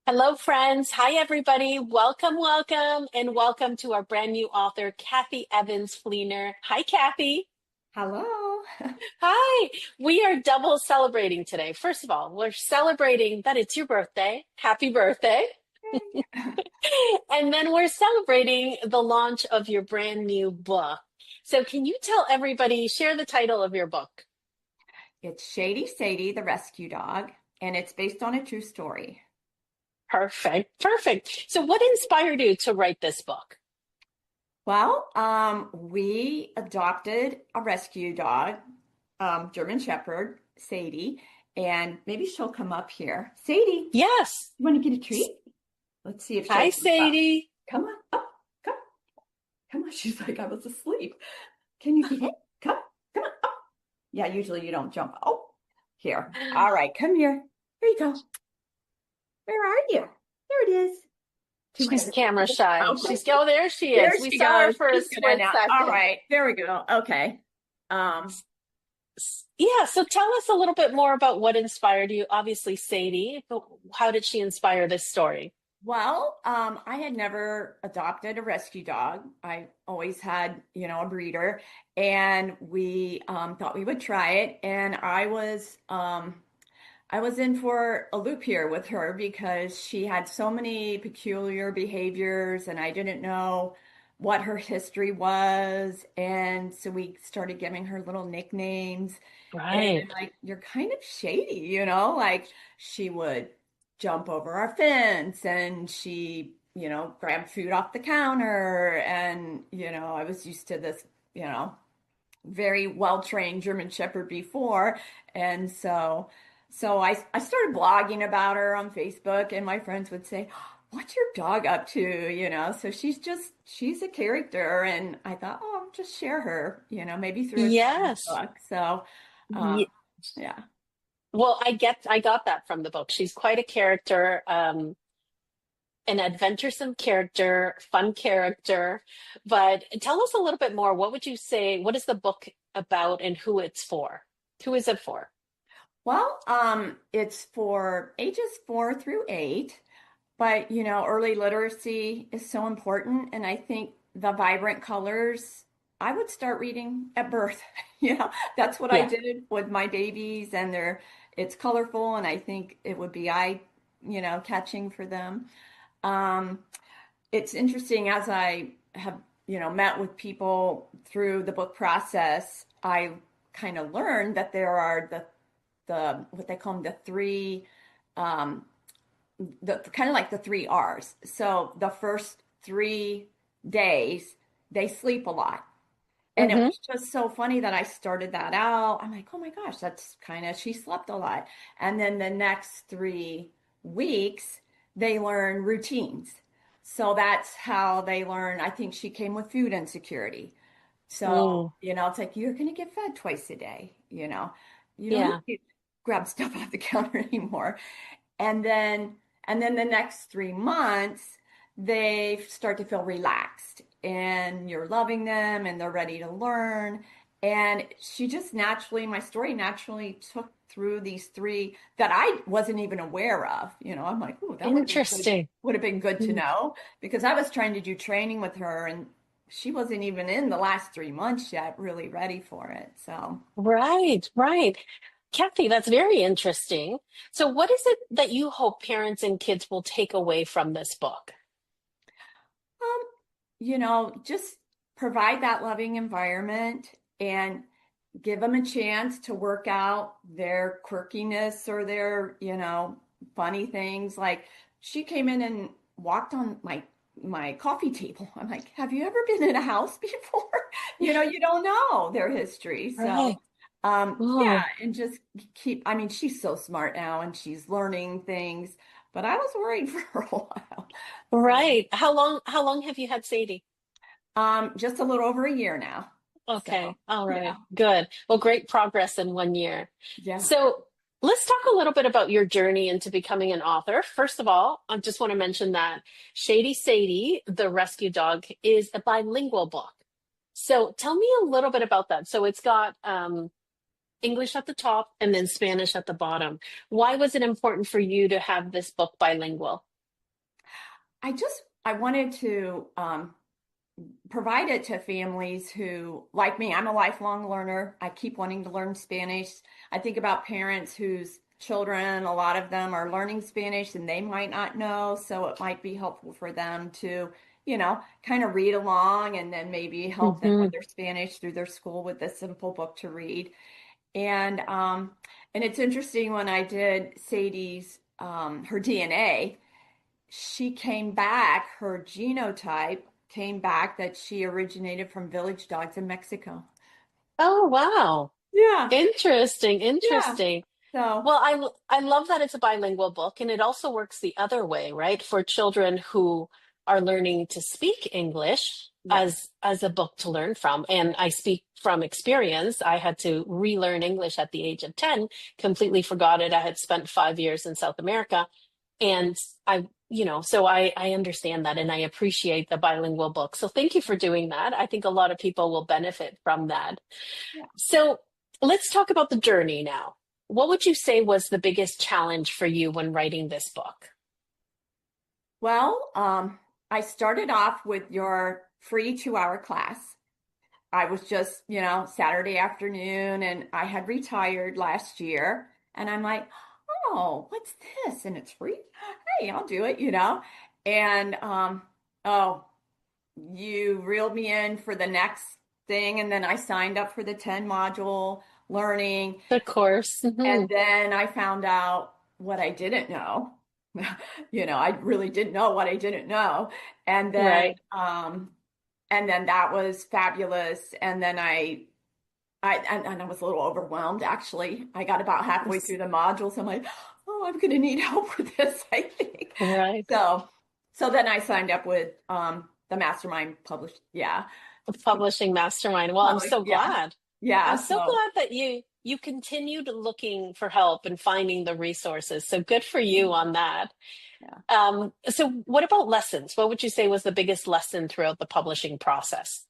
Hello, friends. Hi, everybody. Welcome, welcome, and welcome to our brand new author, Kathy Evans Fleenor. Hi, Kathy. Hello. Hi. We are double celebrating today. First of all, we're celebrating that it's your birthday. Happy birthday. And then we're celebrating the launch of your brand new book. So, can you tell everybody, share the title of your book? It's Shady Sadie, the rescue dog, and it's based on a true story. Perfect. Perfect. So, what inspired you to write this book? We adopted a rescue dog, German Shepherd, Sadie, and maybe she'll come up here. Sadie, Yes. you want to get a treat? Let's see if she'll Hi, jump up. Sadie. Come on, up, come, come on. She's like, I was asleep. Can you get it? Come, come on, up. Yeah, usually you don't jump. Oh, here. All right, come here. Here you go. Where are you? There it is. Too She's hesitant. camera shy. Okay. Oh, there she There is. We she saw her goes. for a She's gonna split now. All second. right. There we go. Okay. Um, Yeah, so tell us a little bit more about what inspired you. Obviously, Sadie, but how did she inspire this story? I had never adopted a rescue dog. I always had, a breeder, and we thought we would try it. And I was in for a loop here with her because she had so many peculiar behaviors, and I didn't know what her history was. And so we started giving her little nicknames. And Right. like, you're kind of shady, like she would jump over our fence and grabbed food off the counter. And, I was used to this, you know, very well-trained German Shepherd before. And so I started blogging about her on Facebook, and my friends would say, "What's your dog up to?" So she's a character, and I thought, "Oh, I'll just share her, maybe through a children's Yes. book." So, um, Ye- yeah. Well, I got that from the book. She's quite a character, an adventuresome character, fun character. But tell us a little bit more. What would you say? What is the book about and who it's for? Who is it for? It's for ages 4 through 8. But, early literacy is so important. And I think the vibrant colors, I would start reading at birth. That's what I Yeah. did with my babies, and it's colorful, and I think it would be eye, catching for them. Um, it's interesting as I have, met with people through the book process, I kind of learned that there are the what they call them the three um, the kind of like the three R's. So the first 3 days, they sleep a lot. And it Hmm. was just so funny that I started that out. I'm like, oh my gosh, that's kind of, she slept a lot. And then the next 3 weeks, they learn routines. So that's how they learn. I think she came with food insecurity. So, Mm, it's like you're going to get fed twice a day, You don't have yeah. to grab stuff off the counter anymore. And then the next 3 months, they start to feel relaxed and you're loving them and they're ready to learn. And she just naturally, my story naturally took through these three that I wasn't even aware of. I'm like, oh, that Interesting. would have been good to know because I was trying to do training with her, and she wasn't even in the last 3 months yet, really ready for it. So, Right, right. Kathy, that's very interesting. So, what is it that you hope parents and kids will take away from this book? um, just provide that loving environment and give them a chance to work out their quirkiness or their, funny things. Like she came in and walked on my coffee table. I'm like, have you ever been in a house before? You don't know their history. So, Right. yeah, Oh, and just I mean, she's so smart now and she's learning things, but I was worried for a while. So, right. How long have you had Sadie? just a little over a year now. So, Okay. All yeah, right. Good. Well, great progress in 1 year. yeah. So let's talk a little bit about your journey into becoming an author. First of all, I just want to mention that Shady Sadie, the rescue dog, is a bilingual book. So tell me a little bit about that. So it's got English at the top and then Spanish at the bottom. Why was it important for you to have this book bilingual? I wanted to provide it to families who, like me, I'm a lifelong learner. I keep wanting to learn Spanish. I think about parents whose children, a lot of them are learning Spanish and they might not know. So it might be helpful for them to, kind of read along and then maybe help them Hmm. with their Spanish through their school with a simple book to read. And it's interesting when I did Sadie's her DNA, she came back, her genotype came back that she originated from village dogs in Mexico. Oh, wow. Yeah, Interesting, yeah. interesting. So, Well, I love that it's a bilingual book, and it also works the other way, right? For children who are learning to speak English yeah. as a book to learn from. And I speak from experience. I had to relearn English at the age of 10, completely forgot it. I had spent 5 years in South America, and I understand that and I appreciate the bilingual book. So thank you for doing that. I think a lot of people will benefit from that. Yeah. So let's talk about the journey now. What would you say was the biggest challenge for you when writing this book? Well, I started off with your free 2 hour class. I was just, Saturday afternoon and I had retired last year and I'm like, oh, what's this? And it's free. Hey, I'll do it. And oh, you reeled me in for the next thing, and then I signed up for the 10 module learning, The course. and Hmm. then I found out what I didn't know. I really didn't know what I didn't know. And then Right. that was fabulous. And then and I was a little overwhelmed actually. I got about halfway through the modules. I'm like, oh, I'm gonna need help with this, I think. Right. So so then I signed up with the mastermind published. Yeah. Publishing mastermind. Well, I'm Published. so Yeah. glad. Yeah. I'm so So glad that you continued looking for help and finding the resources. So good for you on that. yeah. So what about lessons? What would you say was the biggest lesson throughout the publishing process?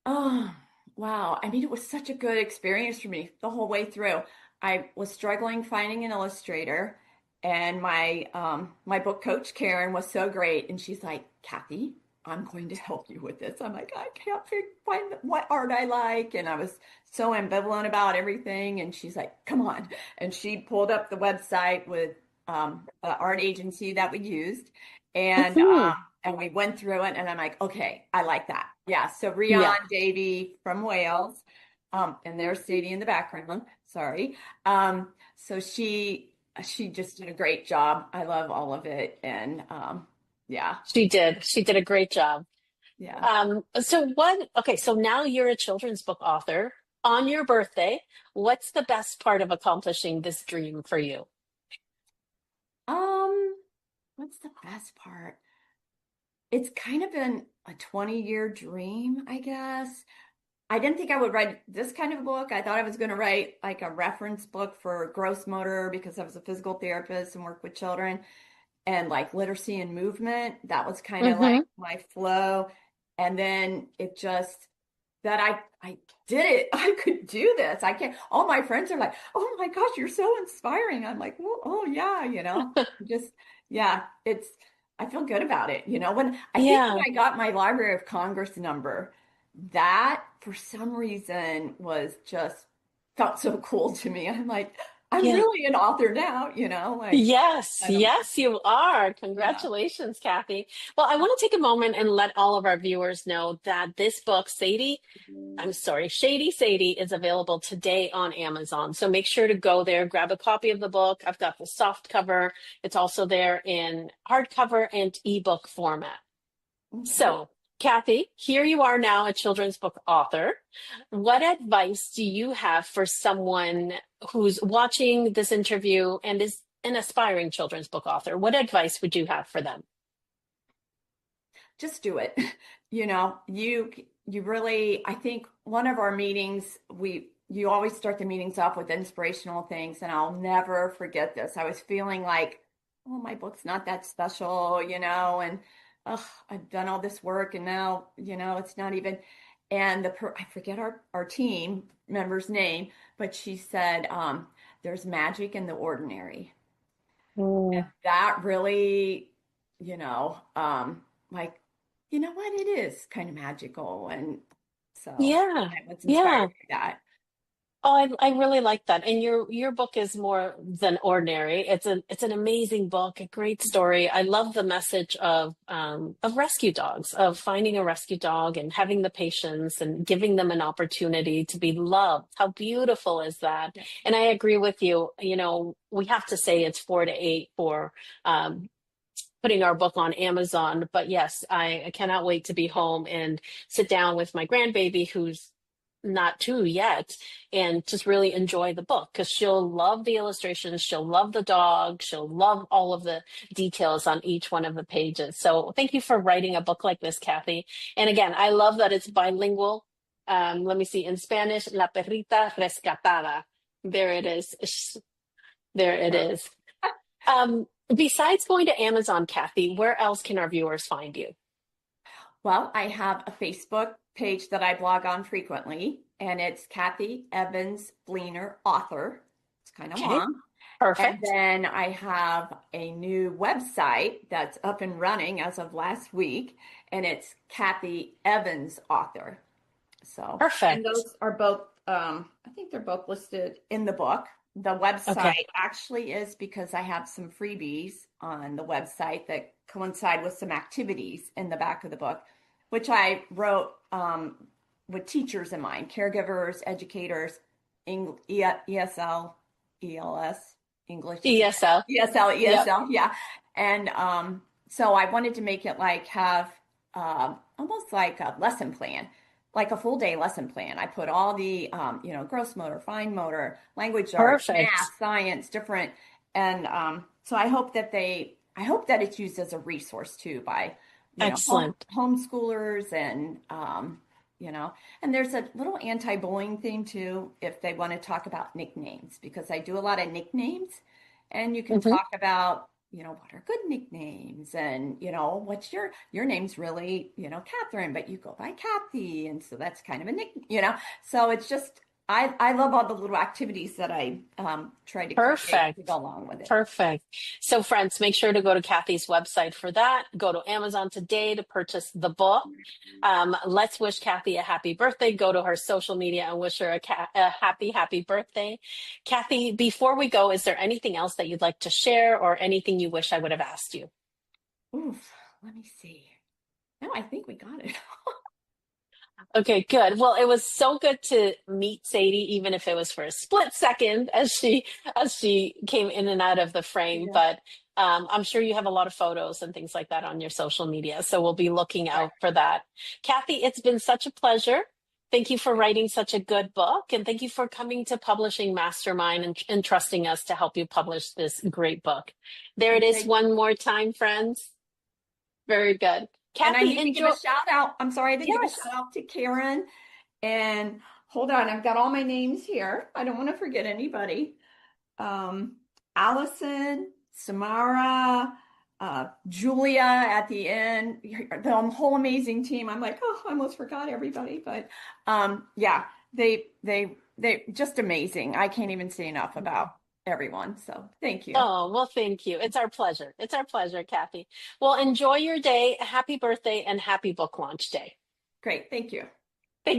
Oh, wow. I mean, it was such a good experience for me the whole way through. I was struggling finding an illustrator, and my book coach Karen was so great, and she's like, Kathy, I'm going to help you with this. I'm like, I can't find what art I like, and I was so ambivalent about everything, and she's like, come on, and she pulled up the website with the art agency that we used, and Hmm. we went through it, and I'm like, okay, I like that. Yeah. So Rion Yeah, Davy from Wales, and there's Sadie in the background. Sorry. So she just did a great job. I love all of it, and yeah, she did. She did a great job. yeah. Okay, so now you're a children's book author. On your birthday, what's the best part of accomplishing this dream for you? Um, what's the best part? It's kind of been a 20-year dream, I guess. I didn't think I would write this kind of a book. I thought I was going to write like a reference book for gross motor because I was a physical therapist and work with children and like literacy and movement. That was kind of like Hmm. my flow. And then it just that I did it. I could do this. I can't. All my friends are like, "Oh my gosh, you're so inspiring." I'm like, "Well, oh yeah, just yeah, it's I feel good about it. When I think when Yeah, I got my Library of Congress number, that for some reason was just felt so cool to me. I'm like, I'm yeah. really an author now, like Yes, I don't yes, you are. yeah. Congratulations, Kathy. Well, I want to take a moment and let all of our viewers know that this book, Shady Sadie, is available today on Amazon. So make sure to go there, grab a copy of the book. I've got the soft cover. It's also there in hardcover and ebook format. Okay. So, Kathy, here you are now, a children's book author. What advice do you have for someone who's watching this interview and is an aspiring children's book author? What advice would you have for them? Just do it. You really, I think one of our meetings, you always start the meetings off with inspirational things, and I'll never forget this. I was feeling like, oh, my book's not that special, and I've done all this work, and now, it's not even. And I forget our team member's name, but she said, there's magic in the ordinary. And Mm, that really you know, like, you know what, it is kind of magical. And so Yeah. I was Yeah. inspired by that. Oh, I really like that. And your book is more than ordinary. It's an amazing book, a great story. I love the message of rescue dogs, of finding a rescue dog and having the patience and giving them an opportunity to be loved. How beautiful is that? Yeah. And I agree with you. You know, we have to say it's 4 to 8 for putting our book on Amazon. But yes, I cannot wait to be home and sit down with my grandbaby, who's not two yet, and just really enjoy the book because she'll love the illustrations, she'll love the dog, she'll love all of the details on each one of the pages. So thank you for writing a book like this, Kathy. And again, I love that it's bilingual. Let me see, in Spanish, La Perrita Rescatada. There it is. There it is. Besides going to Amazon, Kathy, where else can our viewers find you? Well, I have a Facebook page that I blog on frequently, and it's Kathy Evans Fleenor, author. It's kind of Okay, long. And perfect. then I have a new website that's up and running as of last week, and it's Kathy Evans Author. So, and Perfect. those are both, I think they're both listed in the book. The website Okay. actually is because I have some freebies on the website that coincide with some activities in the back of the book, which I wrote with teachers in mind, caregivers, educators, ESL, ELS, English as a ESL. ESL, Yep. ESL, yeah. And so I wanted to make it like have almost like a lesson plan, like a full day lesson plan. I put all the, gross motor, fine motor, language arts, Perfect. math, science, different. And so I hope that I hope that it's used as a resource too by, Excellent. homeschoolers and, you know, and there's a little anti-bullying theme too, if they want to talk about nicknames, because I do a lot of nicknames and you can Hmm. talk about, what are good nicknames and, what's your name's really, Catherine, but you go by Kathy. And so that's kind of a nick, so it's just, I love all the little activities that I try to create to Perfect. go along with it. Perfect. So, friends, make sure to go to Kathy's website for that. Go to Amazon today to purchase the book. Let's wish Kathy a happy birthday. Go to her social media and wish her a happy, happy birthday. Kathy, before we go, is there anything else that you'd like to share or anything you wish I would have asked you? Oof, let me see. No, I think we got it. Okay, good. Well, it was so good to meet Sadie, even if it was for a split second as she came in and out of the frame. Yeah. But I'm sure you have a lot of photos and things like that on your social media, so we'll be looking Right. out for that. Kathy, it's been such a pleasure. Thank you for writing such a good book, and thank you for coming to Publishing Mastermind and trusting us to help you publish this great book. There it And is thank one more time, friends. Very good. And I Kathy, need to give a enjoy. shout out. I'm sorry, I didn't give a Yes. shout out to Karen. And hold on, I've got all my names here. I don't want to forget anybody. Um, Allison, Samara, Julia at the end, the whole amazing team. I'm like, oh, I almost forgot everybody. But yeah, they just amazing. I can't even say enough about everyone. So thank you. Oh, well, thank you. It's our pleasure. It's our pleasure, Kathy. Well, enjoy your day. Happy birthday and happy book launch day. Great, thank you.